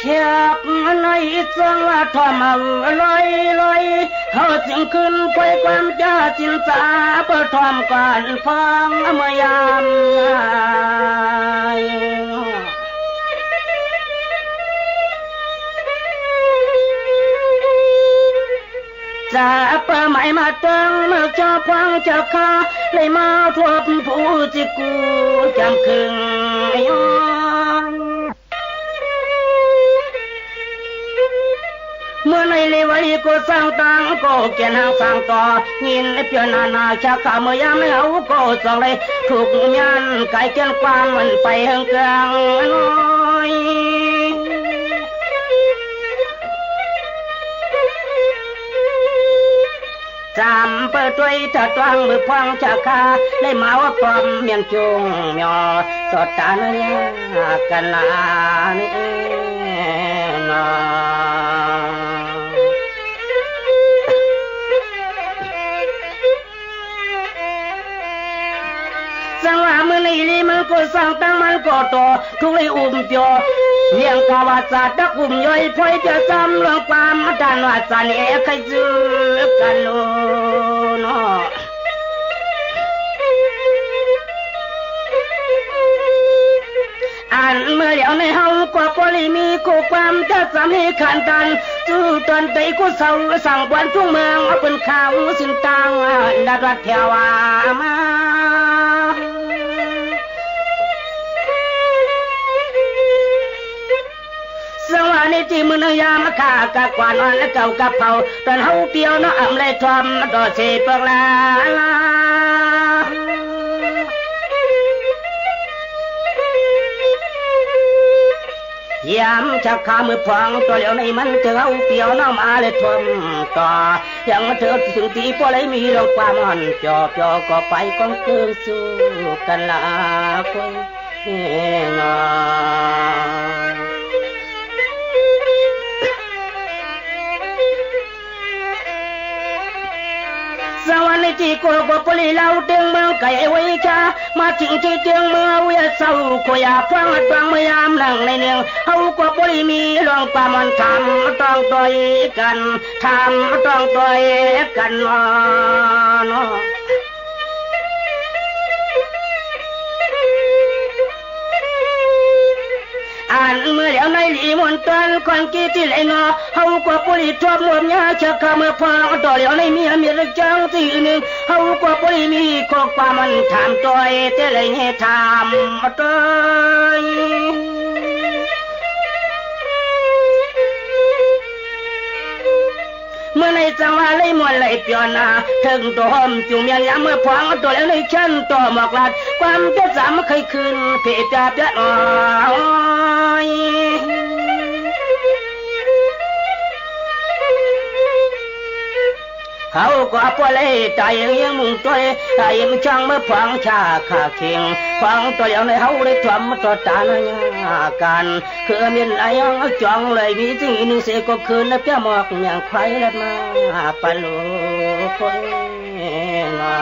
เชียบในจังทอมลอยเขาจึงขึ้นไปความจ้าจินสาเปิดทอมก่อนฟังเมื่อยามจะเปิดใหม่มาตั้งเมื่อเจ้าพังเจ้าข้าเลยมาทวบผู้จิกูจำคึงย้อนเมื่อในเลวัยก็สร้างตังก็เกียนหางสร้างต่อยินเพียนานาชาขาเมื่อยามไม่เอาก็สองเลยถูกยันไก่เกียนความมันไปเฮงกลางน้อยจำเปิดด้วยตะตวงมือพวงชาคาได้มาว่าปอมเมียงจุงหยอตอดตาเนื้อกันลานี่นาสังว่ามือในลีมันก็สั่งตั้งมันก็โตทุกเลยเปียวเลี้ยงกาวาจาดักย่อยพอยจะจำเรื่องความดันว่าสันเอใครจื้อกันโลเนาะอันเมื่อเดี๋ยวในเฮากว่าปริมีคู่ความจะสามีขันตันจู้ตอนใจกูเศร้าสั่งวันทุ่งเมืองเอาเป็นข่าวสินตังดัดวัดเทวามาสวัสดีที่มือนยามข้ากะกวานอ่อนและเก่ากะเผาตอนเฮาเปียวเนาะอำเลยทอมต่อเสปกลายามชักขามือพองตัวเหลียวในมันเจอเฮาเปียวเนาะมาเลยทอมต่อยังเธอถึงที่พอเลยมีเรื่องความอ่อนจอก็ไปก้องเกินสู้กันละคนงอสวัสดีที่กูก็ปลีเล่าเตียงเมืองไก่ไว้ชามาถึงที่เตียงเมืองเวียเศร้าก็อยากฟังฟังเมื่อยามนั่งในเนืองเฮาก็ปลีมีเรื่องความมันทำต้องต่อยกันทำต้องต่อยกันเนาะอันเมื่อเดี๋ยวในหลีมนตันคนกี่ที่ไหลงอเฮาก็ปริทบมวมยาชักขามือพองต่อเดี๋ยวในมีรักจังที่หนึ่งเฮาก็ปริมีข้อความมันถามตัวเตเลยให้ถามตัวเมื่อในจังหวะเลยมวนเลยเปียนาถึงตัวหอมจุ่มยังยามเมื่อพองตัวแล้วในชั้นตัวหมอกลาดความจะสามเคยคืนเพียบจะอ่อยเขาก็ปล่อยใจยังมุ่งตัวใจยังช่างเมื่อฟังชาขาเคียงฟังตัวแล้วในเขาได้ทำตัวตาหน้ากันคือมีอะไรยังจ้องเลยมีจริงนึงเสียก็คืนแล้วเปี้ยหมอกอย่างใครละมาปลุกคนงา